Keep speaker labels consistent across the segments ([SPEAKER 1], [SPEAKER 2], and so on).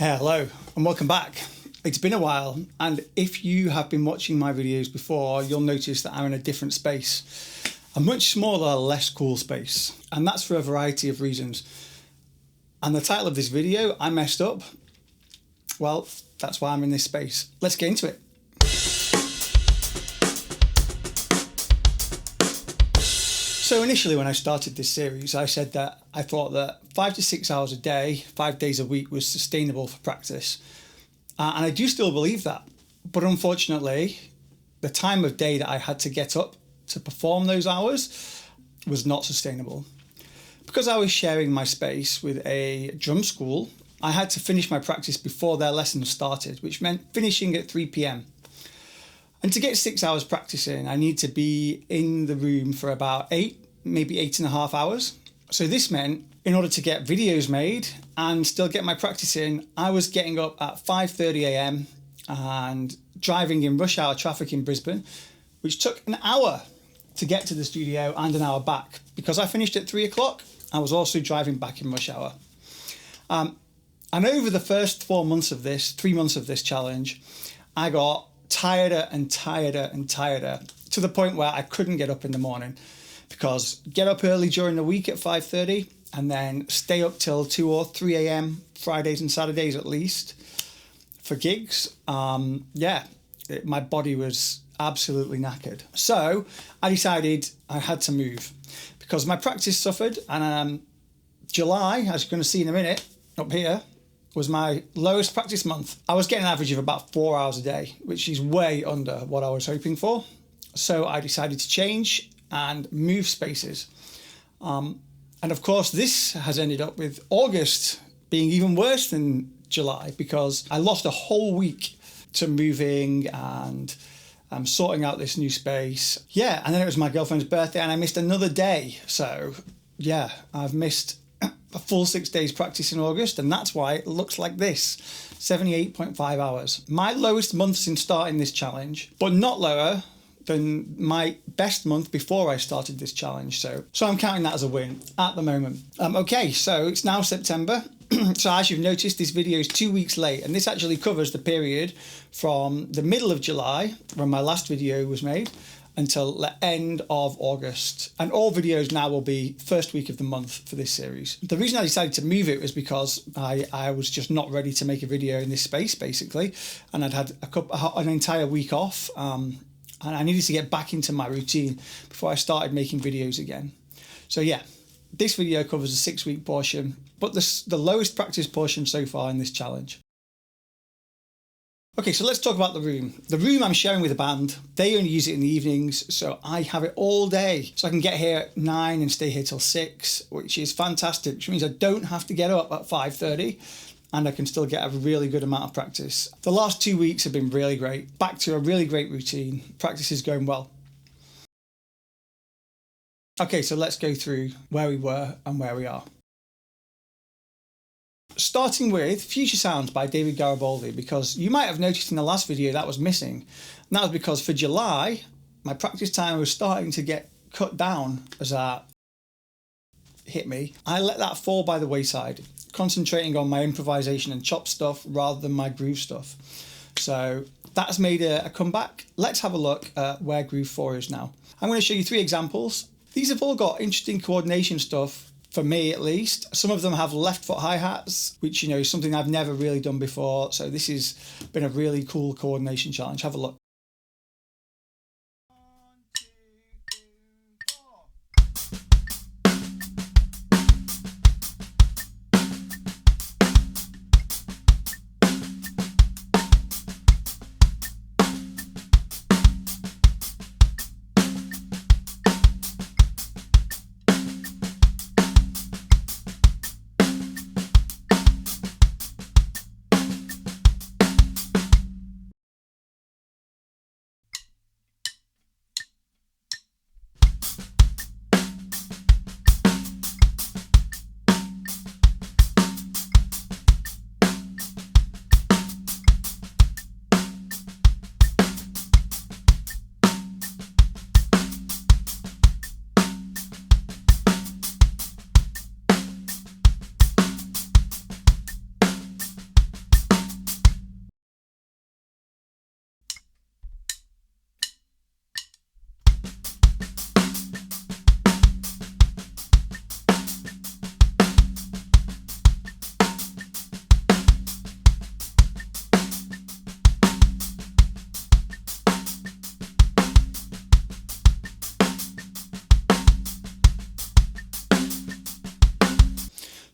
[SPEAKER 1] Hello and welcome back. It's been a while, and if you have been watching my videos before, you'll notice that I'm in a different space. A much smaller, less cool space, and that's for a variety of reasons. And the title of this video, I messed up. Well, that's why I'm in this space. Let's get into it. So initially when I started this series, I said that I thought that 5 to 6 hours a day, 5 days a week was sustainable for practice. And I do still believe that. But unfortunately, the time of day that I had to get up to perform those hours was not sustainable. Because I was sharing my space with a drum school, I had to finish my practice before their lessons started, which meant finishing at 3 p.m. And to get 6 hours practicing, I need to be in the room for about 8, maybe 8.5 hours. So this meant in order to get videos made and still get my practice in, I was getting up at 5:30 a.m. and driving in rush hour traffic in Brisbane, which took an hour to get to the studio and an hour back. Because I finished at 3 o'clock, I was also driving back in rush hour. And over the first 3 months of this challenge, I got tireder and tireder and tireder to the point where I couldn't get up in the morning, because get up early during the week at 5:30 and then stay up till 2 or 3 a.m. Fridays and Saturdays at least for gigs. My body was absolutely knackered. So I decided I had to move because my practice suffered, and July, as you're going to see in a minute up here, was my lowest practice month. I was getting an average of about 4 hours a day, which is way under what I was hoping for. So I decided to change and move spaces. And of course, this has ended up with August being even worse than July, because I lost a whole week to moving and sorting out this new space. Yeah, and then it was my girlfriend's birthday and I missed another day. So yeah, I've missed a full 6 days practice in August, and that's why it looks like this, 78.5 hours. My lowest month since starting this challenge, but not lower than my best month before I started this challenge. So I'm counting that as a win at the moment. Okay, so it's now September. So as you've noticed, this video is 2 weeks late, and this actually covers the period from the middle of July, when my last video was made, until the end of August. And all videos now will be first week of the month for this series. The reason I decided to move it was because I was just not ready to make a video in this space, basically. And I'd had an entire week off, and I needed to get back into my routine before I started making videos again. So yeah, this video covers a 6-week portion, but the lowest practice portion so far in this challenge. Okay, so let's talk about the room. The room I'm sharing with a band. They only use it in the evenings, so I have it all day. So I can get here at 9 and stay here till 6, which is fantastic, which means I don't have to get up at 5:30 and I can still get a really good amount of practice. The last 2 weeks have been really great. Back to a really great routine. Practice is going well. Okay, so let's go through where we were and where we are. Starting with Future Sounds by David Garibaldi, because you might have noticed in the last video that was missing. And that was because for July, my practice time was starting to get cut down as that hit me. I let that fall by the wayside, concentrating on my improvisation and chop stuff rather than my groove stuff. So that's made a comeback. Let's have a look at where Groove 4 is now. I'm going to show you 3 examples. These have all got interesting coordination stuff, for me at least. Some of them have left foot hi-hats, which, is something I've never really done before. So this has been a really cool coordination challenge. Have a look.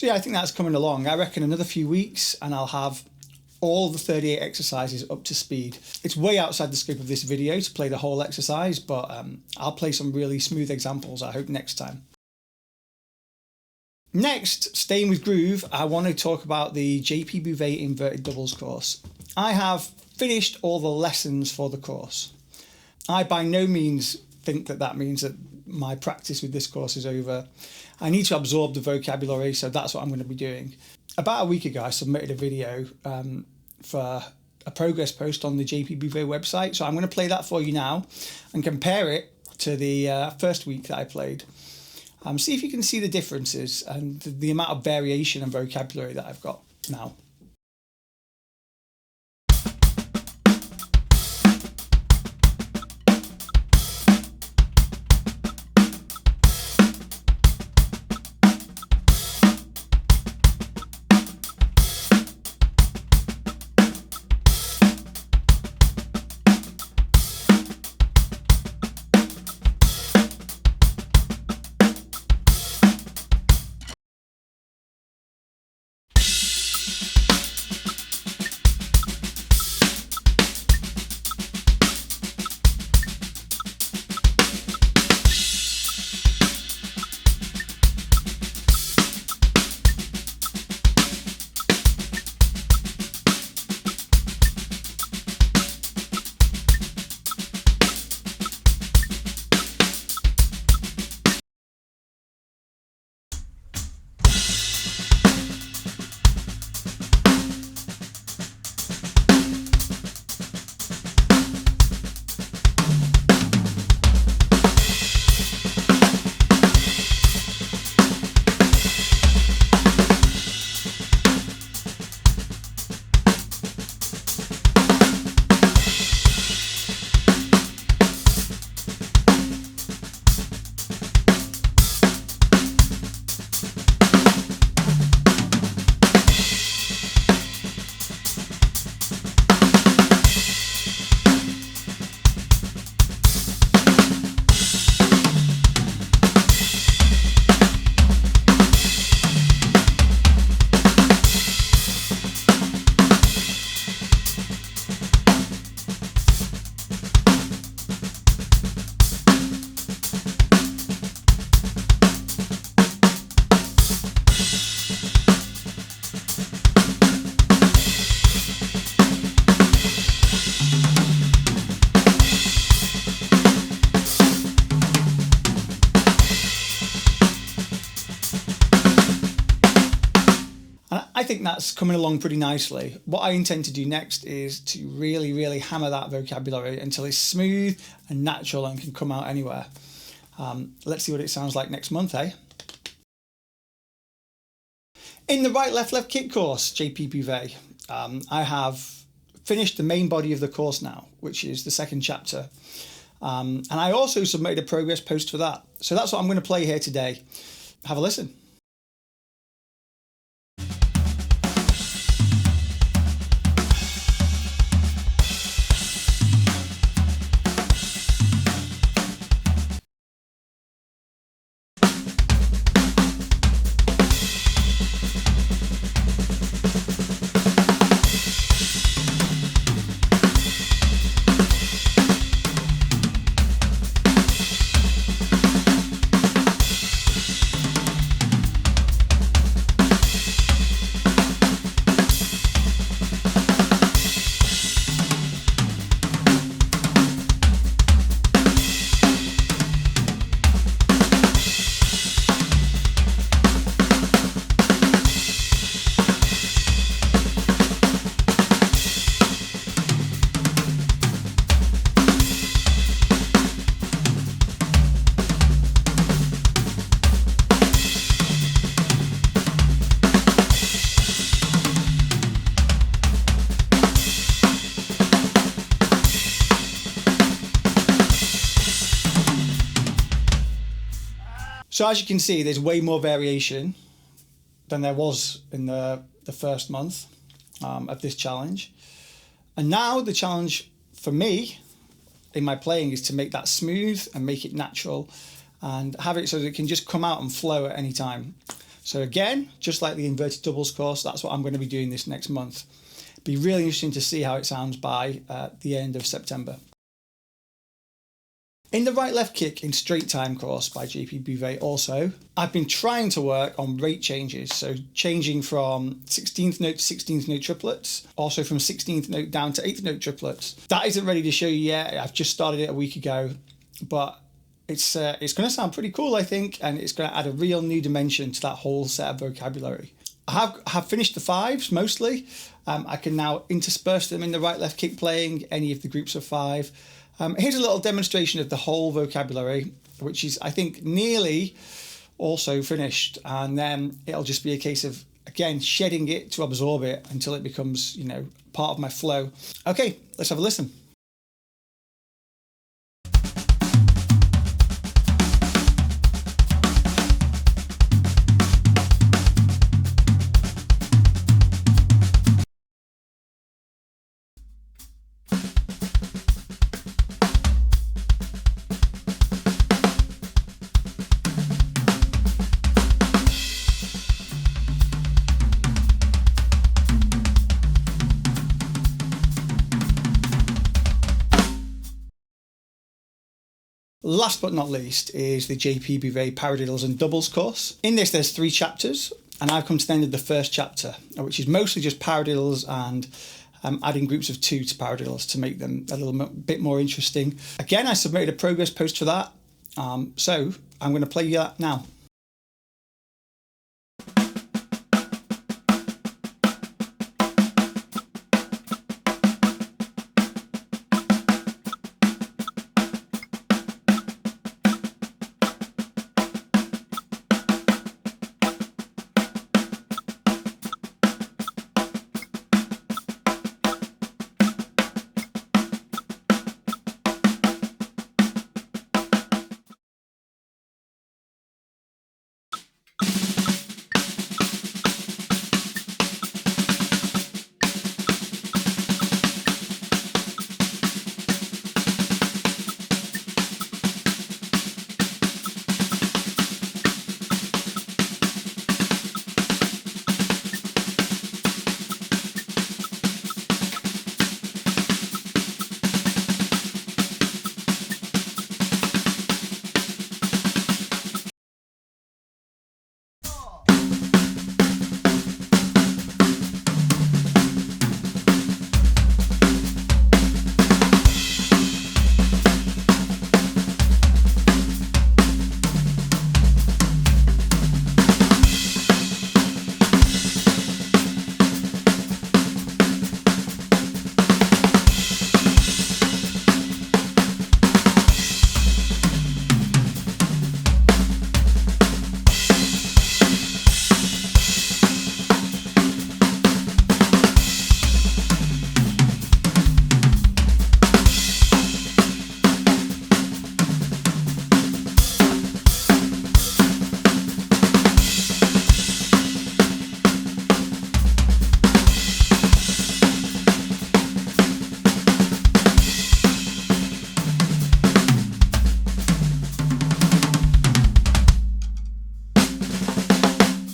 [SPEAKER 1] So yeah, I think that's coming along. I reckon another few weeks and I'll have all the 38 exercises up to speed. It's way outside the scope of this video to play the whole exercise, but I'll play some really smooth examples, I hope, next time. Next, staying with groove, I want to talk about the JP Bouvet inverted doubles course. I have finished all the lessons for the course. I by no means think that means that my practice with this course is over. I need to absorb the vocabulary, so that's what I'm going to be doing. About a week ago, I submitted a video for a progress post on the JP Bouvet website, so I'm going to play that for you now and compare it to the first week that I played. See if you can see the differences and the amount of variation and vocabulary that I've got now. I think that's coming along pretty nicely. What I intend to do next is to really hammer that vocabulary until it's smooth and natural and can come out anywhere. Let's see what it sounds like next month, eh? In the right, left kick course, JP Bouvet, I have finished the main body of the course now, which is the second chapter. And I also submitted a progress post for that. So that's what I'm going to play here today. Have a listen. So as you can see, there's way more variation than there was in the first month of this challenge. And now the challenge for me in my playing is to make that smooth and make it natural and have it so that it can just come out and flow at any time. So again, just like the inverted doubles course, that's what I'm going to be doing this next month. Be really interesting to see how it sounds by the end of September. In the right left kick in straight time course by JP Bouvet also, I've been trying to work on rate changes. So changing from 16th note to 16th note triplets, also from 16th note down to 8th note triplets. That isn't ready to show you yet. I've just started it a week ago, but it's going to sound pretty cool, I think, and it's going to add a real new dimension to that whole set of vocabulary. I have finished the fives mostly. I can now intersperse them in the right left kick playing any of the groups of five. Here's a little demonstration of the whole vocabulary, which is, I think, nearly also finished. And then it'll just be a case of, again, shedding it to absorb it until it becomes, part of my flow. Okay, let's have a listen. Last but not least is the JP Bouvet Paradiddles and Doubles course. In this, there's 3 chapters, and I've come to the end of the first chapter, which is mostly just paradiddles and adding groups of 2 to paradiddles to make them a little bit more interesting. Again, I submitted a progress post for that, so I'm going to play you that now.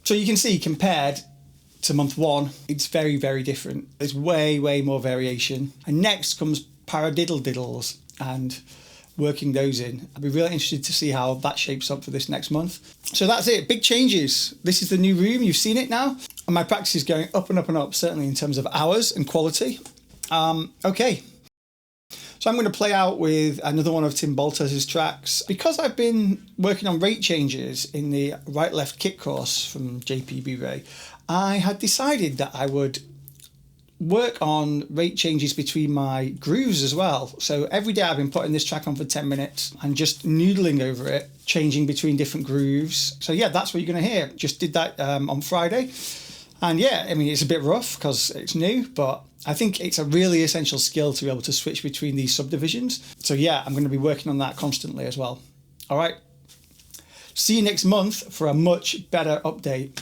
[SPEAKER 1] So you can see, compared to month 1, it's very, very different. There's way, way more variation. And next comes paradiddle diddles and working those in. I'd be really interested to see how that shapes up for this next month. So that's it, big changes. This is the new room, you've seen it now. And my practice is going up and up and up, certainly in terms of hours and quality. Okay. So I'm going to play out with another one of Tim Baltaz's tracks. Because I've been working on rate changes in the right-left kick course from JP Bouvet, I had decided that I would work on rate changes between my grooves as well. So every day I've been putting this track on for 10 minutes and just noodling over it, changing between different grooves. So yeah, that's what you're going to hear. Just did that on Friday. And yeah, I mean, it's a bit rough because it's new, but I think it's a really essential skill to be able to switch between these subdivisions. So yeah, I'm going to be working on that constantly as well. All right. See you next month for a much better update.